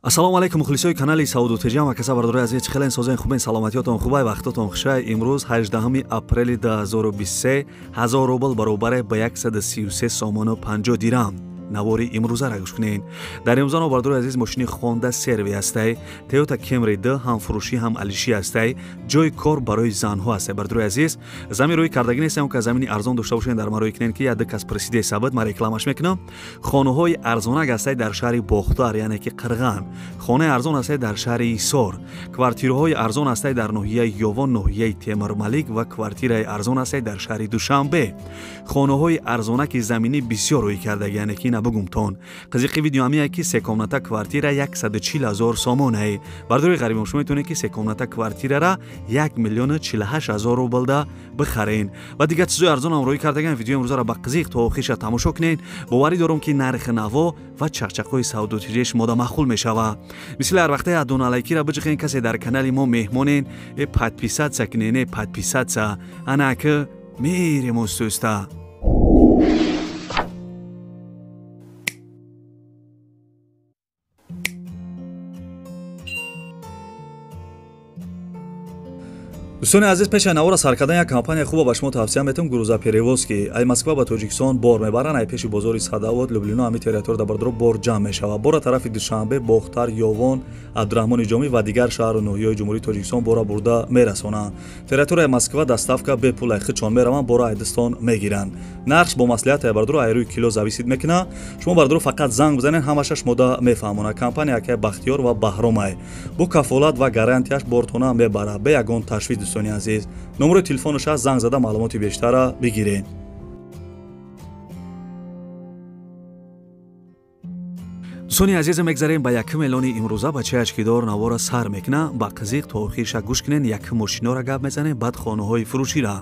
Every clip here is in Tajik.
ассалому алайкум мухлисои канали Сауду Теҷа ва каса бардори азиз чӣ хелен созаи хубен саломатиётон хубай вақтотон хушай. имрӯз 18 апрели 2023 1000 рубл баробар ба 133 сомону 50 дирам навори имрӯзара гӯш кунед. дар имрӯзано бардори азиз мошини Honda Servi ҳастай, Toyota Camry 2 ҳам фурӯшӣ ҳам алишӣ ҳастай, ҷои кор барои занҳо ҳастай. бардори азиз замин рӯи кардагӣ нестам ки замини арзон дошта бошен дар ман рӯи кунед ки яд кас присидаи сабад ма рекламаш мекунам. хонаҳои арзонак ҳастай дар шаҳри Бохтар яъне ки Қирған, хонаи арзон ҳастай дар шаҳри Исор, квартираҳои арзон ҳастай дар ноҳияи Ёвон, ноҳияи Темирмалик ва квартираи арзон ҳастай дар шаҳри Душанбе. хонаҳои арзонаки заминӣ бисёр рӯй кардагӣ яъне ки набугумтон. қизиқи видео ҳамия ки се комната квартира 140,000 сомон ай. бардори ғарибам шумо метавонед ки се комната квартирара 1,48,000 рублда бихарен. ва дигар чизои арзонам рӯй кардаган видео имрӯзара ба қизиқ то охиша тамошо кунед. боварӣ дорам ки нархи наво ва чақчақҳои Сауду Теҷаи шумода маъқул мешава. мисли ҳар вақта аддон алайкира биҷиқен касе дар канали мо меҳмонен подписатся кунен подписатся ана ки мерем устуста. дӯстони азиз пешаи навора сар кардани як компания хуба ба шумо тавсия метам грузоперевозки ай Москва ба Тоҷикистон бор мебаранд ай пеши бозори Садовод Люблино ҳами территория да бардор бор ҷамъ мешава. бора тарафи Душанбе, Бохтар, Ёвон, Абдурахмони Ҷомӣ ва дигар шаҳру ноҳияҳои ҷумҳурии Тоҷикистон бора бурда мерасонанд. территорияи Москва доставка бепул ай хичон мераванд бора ай Дистон мегиранд. нархш бо маслиҳати ай бардор ай рӯи кило зависид мекуна. шумо бардор фақат занг бизанед ҳамаша шумода мефаҳмонад. компания ки Бахтиёр ва Баҳром ай бо кафолат ва гарантияш бортона мебарад бе ягон ташвиш. дӯстони азиз номери телефонаш аст, занг зада маълумоти бештара бигиред. дӯстони азизам мегзарем ба якум эълони имрӯза ба чаячкидор навора сар мекуна. ба қизиқ то охириша гӯш кунен. якум мошинора гап мезанем баъд хонаҳои фурӯшира.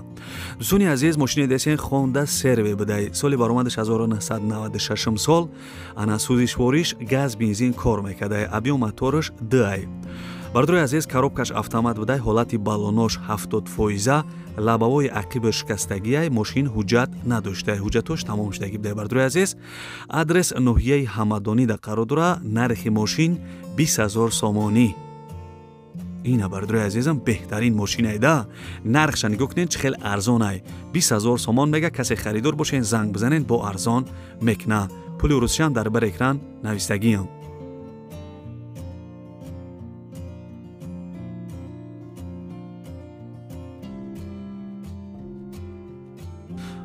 дӯстони азиз мошини десен Honda Servi бидай. соли баромадаш 1996 сол. ана сӯзишвориш газ бензин кор мекардай. объём мотораш 2 ай. бардори азиз коробкаш автомат бидай. ҳолати баллонош 70%. лабавои ақиб шикастагиай. мошин ҳуҷҷат надоштай. ҳуҷҷатош тамом шудагӣ бидай. бардори азиз адрес ноҳияи Ҳамадонида қарор дора. нархи мошин 20,000 сомонӣ. ина бардори азизам беҳтарин мошинай да. нархша нигоҳ кунед чӣ хел арзон ай. 20,000 сомон мега. касе харидор бошен занг бизанед бо арзон мекуна. пули русиям дар бар экран навистагиам.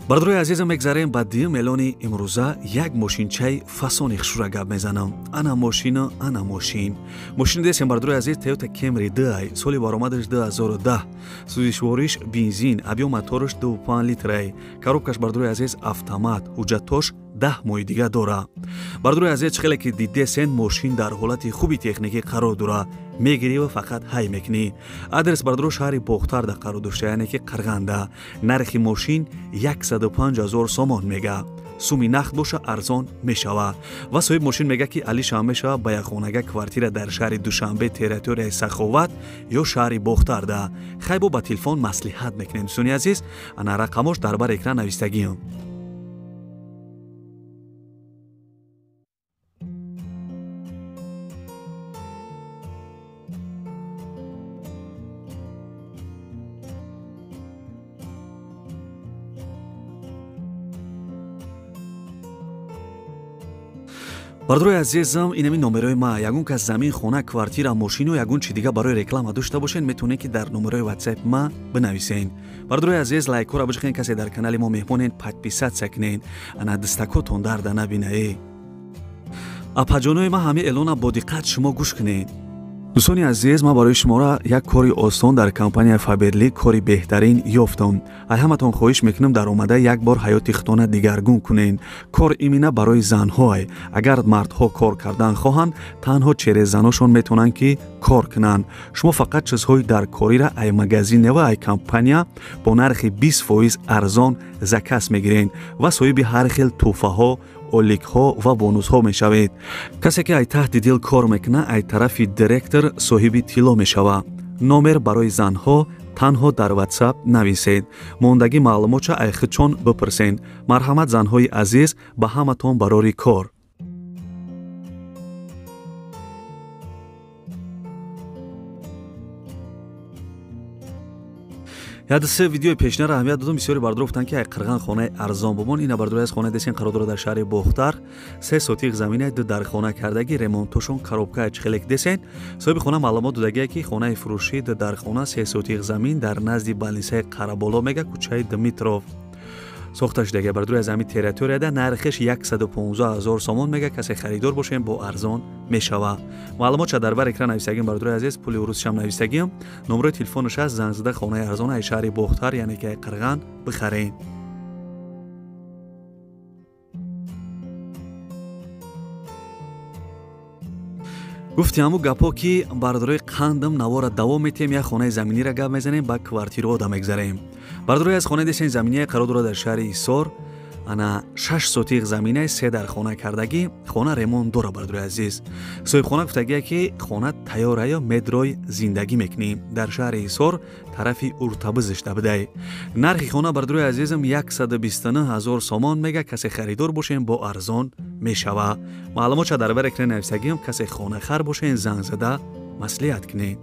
бардори азизам мегзарем ба дуюм эълони имрӯза як мошинчаи фасони хушура гап мезанам. ана мошина ана мошин. мошини десем бардори азиз Toyota Camry 2 ай. соли баромадаш 2010. сӯзишвориш бензин. объём мотораш 2.5 литр ай. коробкаш бардори азиз автомат. ҳуҷҷатош 10 моҳи дига дора. бардори азиз чӣ хеле ки дидесен мошин дар ҳолати хуби техникӣ қарор дора. мегирӣ ва фақат ҳай мекунӣ. адрес бардор шаҳри Бохтарда қарор дошта яъне ки Қирғанда. нархи мошин 105,000 сомон мега. суми нақд боша арзон мешава. ва соҳиб мошин мега ки алишам мешава ба як хонага квартира дар шаҳри Душанбе территорияи Саховат ё шаҳри Бохтарда. хайбо ба телефон маслиҳат мекунем. дӯстони азиз ана рақамош дар бар экран навистагиам. бардори азизам инами номерои ма. ягон кас замин хона квартира мошину ягон чи дига барои реклама дошта бошен метавонед ки дар номерои WhatsApp ма бинависен. бардори азиз лайкора биҷиқен касе дар канали мо меҳмонен подписатся кунед. ана дистакотон дарда набинае. апаҷонои ма ҳами эълона бо диққат шумо гӯш кунед. дӯстони азиз ма барои шумора як кори осон дар компанияи Faberlic кори беҳтарин ёфтам. ай ҳаматон хоҳиш мекунам дар омада як бор ҳаёти худона дигаргун кунед. кор имина барои занҳо ай. агар мардҳо кор кардан хоҳанд танҳо через заношон метавонанд ки кор кунанд. шумо фақат чизҳои дар корира ай магазин ва ай компания бо нархи 20% арзон заказ мегиред ва соҳиби ҳар хел тӯҳфаҳо оликҳо ва бонусҳо мешавед. касе ки ай таҳти дил кор мекуна ай тарафи директор соҳиби тилло мешава. номер барои занҳо танҳо дар WhatsApp нависед. мондагӣ маълумотша ай хичон бипурсед. марҳамат занҳои азиз ба ҳаматон барори кор. яд се видеои пешнар аҳамият додам. бисёре бардор гуфтанд ки қирған хонаи арзон бумон. ина бардори аз хонаи десен қарор дора дар шаҳри бохтар 3 сотиқ заминаи ду дар хона кардагӣ ремонтошон коробкаи чхелек десен. соҳиби хона маълумот додагие ки хонаи фурӯшӣ ду дар хона 3 сотиқ замин дар назди балнисаи қараболо мега кӯчаи Дмитров сохта шудаги бардори аз ҳамин территорияда нархиш 115 000 сомон мега. касе харидор бошем бо арзон мешава. маълумотша дар бар экран нависагим бардори азиз. пули урусшам нависагим. номерои телефонаш аст. занг зада хонаи арзонаи шаҳри бохтар яъне ки қирған бихарен. гуфти ҳамун гапҳо ки бардорои қандам навора давом метиҳем. як хонаи заминиро гап мезанем ба квартирода мегзарем. бардори аз хонаи десен заминияе қарор дорад дар шаҳри ҳисор ана 6 сотиқ заминаи 3 дар хона кардагӣ. хона ремонт дора бардори азиз. соҳибхона гуфтагие ки хона тайёра ё медрои зиндагӣ мекунем. дар шаҳри ҳисор тарафи уртабизиш дабидай. нархи хона бардори азизам 129 000 сомон мега. касе харидор бошем бо арзон мешава. маълумотша дар бар экрани нависагим. касе хонахар бошен занг зада маслиҳат кунед.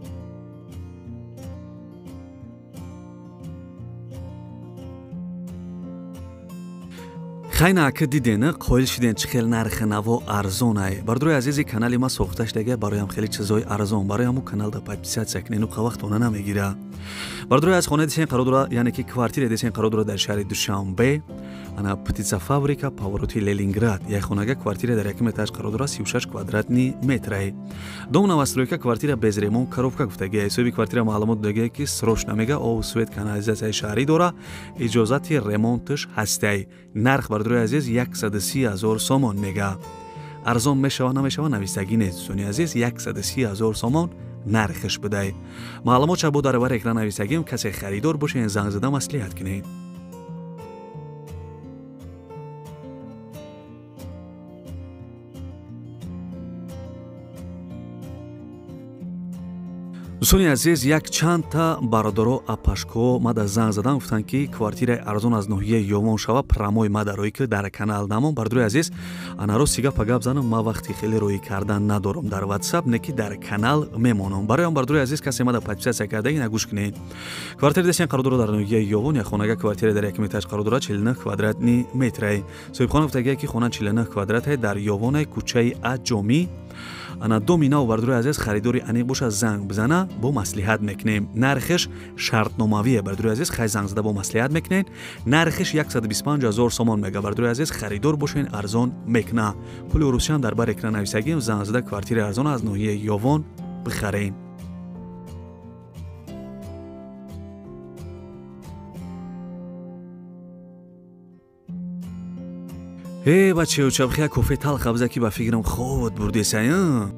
хайна ака дидена қоил шиден чӣ хел нархи наво арзонае. бардори азизи канали ма сохта шудаги бароям хеле чизои арзон. барояму каналда подписатсия кунед. уқа вақт она намегира. бардори аз хонаи десен қарор дора яъне ки квартираи десен қарор дора дар шаҳри душанбе ана птицафабрика повороти Ленинград. як хонага квартира дар якум этаж қарор дора 36 квадратни метрае. дом новостройка квартира без ремонт коробка гуфтагие. соҳиби квартира маълумот додагие ки срочно мега обу свет канализатсияи шаҳрӣ дора. иҷозати ремонтш ҳастае. нарх бардори азиз 130 000 сомон мега. арзон мешава намешава навистагӣ нест дӯстони азиз. 130 000 сомон нархиш бидай. маълумотша бо дар бар экран нависагим. касе харидор бошен занг зада маслиҳат кунед. дӯстони азиз, як чанд та бародаро апашко мада занг задан гуфтанд ки квартираи арзон аз ноҳияи ёвон шава прамои мада рӯи ки дар канал намон. бардори азиз, анарост гапа гап занам. ман вақти хеле рӯи кардан надорам дар WhatsApp, не ки дар канал мемонам. бароям бардори азиз касе мада подписатсия карда ина гӯш кунед. квартира десен қарор дора дар ноҳияи ёвон. як хонага квартира дар якум этаж қарор дора 49 квадратни метрае. соҳибхона гуфтагие ки хона 49 квадратае дар ёвонаи кӯчаи Аҷомӣ. ана домина бардори азиз харидори аниқ боша занг бизана бо маслиҳат мекунем. нархиш шартномавие. бардори азиз хай занг зада бо маслиҳат мекунед. нархиш 125 000 сомон мега. бардори азиз харидор бошен арзон мекуна. пули урусшам дар бар экран нависагим. занг зада квартираи арзон аз ноҳияи ёвон бихарен. бачаё чабхия кофе талх абза ки ба фикрам ход бурдесая.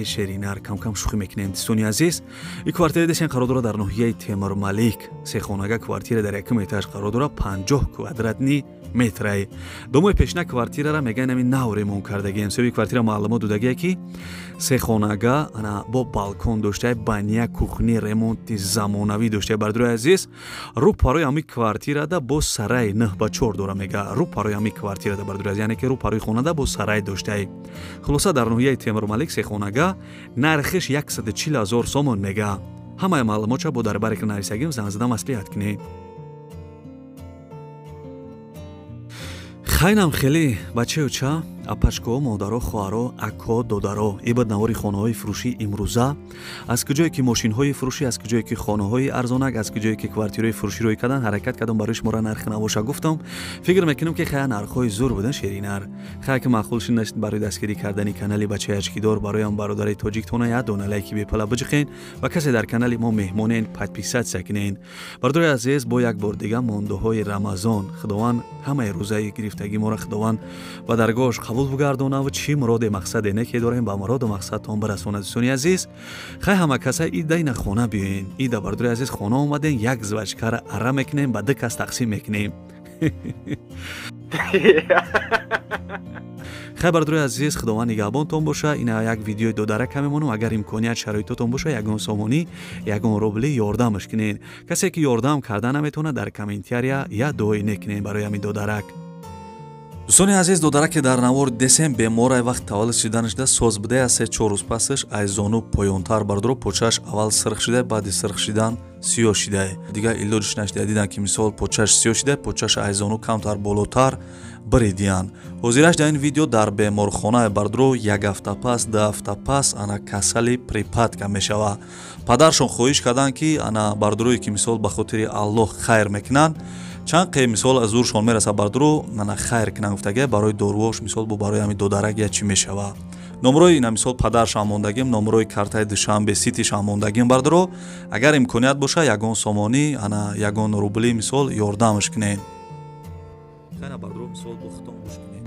шеринар кам шухӣ мекунем дӯстони азиз. ин квартира десен қарор дора дар ноҳияи Темурмалик. се хонага квартира дар якум этаж қарор дора 50 квадратни метрае. домои пешна квартирара мегӯянд ами нав ремонт кардагием. соҳиби квартира маълумот додагие ки се хонага ана бо балкон доштае, баня, кухни ремонти замонавӣ доштае. бардори азиз, рӯ парои ами квартирада бо сараи 9/4 дора мега. рӯ парои ами квартирада бардори азиз, яъне ки рӯ парои хонада бо сарай доштае. хулоса дар ноҳияи Темурмалик се хонага нархиш 140 000 сомон мега. ҳамаи маълумотша бо дар бар экран нависагим. занг зада маслиҳат кунед. хайнам хеле бачаё ча апашко модаро хоҳаро ако додаро ибад навори хонаҳои фурӯшии имрӯза аз куҷое ки мошинҳои фурӯшӣ аз куҷое ки хонаҳои арзонак аз куҷое ки квартираи фурӯшӣ рӯй кардан ҳаракат кардам барои шумора нархи навоша гуфтам. фикр мекунам ки хая нархҳои зур буданд шеринар. хая ки маъқул шиндашт барои дастгирӣ кардани канали бачаи ачкидор бароям бародари тоҷиктона я дона лайки бепала биҷихен ва касе дар канали мо меҳмонен подписатсия кунен. бардори азиз, бо як бор дига мондуҳои рамазон худованд ҳамаи рӯзаи гирифтагӣ моро худованд ба даргоҳаш қабул бугардонав. чӣ муроди мақсаде не ки дорем ба муроду мақсадтон барасонад. дӯстони азиз, хай ҳама каса ида ина хона биёен. ида бардори азиз хона омаден, як звачкара ара мекунем, ба ду кас тақсим мекунем. хай бардори азиз, худованд нигаҳбонтон боша. ина як видеои додарака мемонам. агар имконият шароитотон боша, ягон сомонӣ, ягон рубли ёрдамаш кунен. касе ки ёрдам карда наметавонад дар комментария я дуои некунен барои ҳамин додарак. дӯстони азиз, додараке дар навор десем беморай вақт таваллуд шиданашда соз будая 3-4 рӯз пасаш ай зону поёнтар бардро почааш аввал сирх шида, баъди сирх шидан сиёҳ шида. Дигар илоҷиш нашида дидан ки мисол почааш сиёҳ шида, почааш ай зону камтар болотар баридиян. ҳозираш дар ин видео дар беморхона бардро 1 ҳафта пас, 2 ҳафта пас ана касали припадка мешава. Падаршон хоҳиш карданд ки ана бардрои ки мисол ба хотири Аллоҳ хайр мекунанд, чанд қе мисол аз зуршон мераса бардро нана хайр кунанд, гуфтага барои дорувош мисол бо барои ҳами додарак я чӣ мешава. номрои ина мисол падаршам мондагим, номрои картаи душанбе ситишам мондагим бардро, агар имконият боша ягон сомонӣ ана ягон рубли мисол ёрдамаш кунед. Хайна бардро мисол бо хитон гӯш кунед.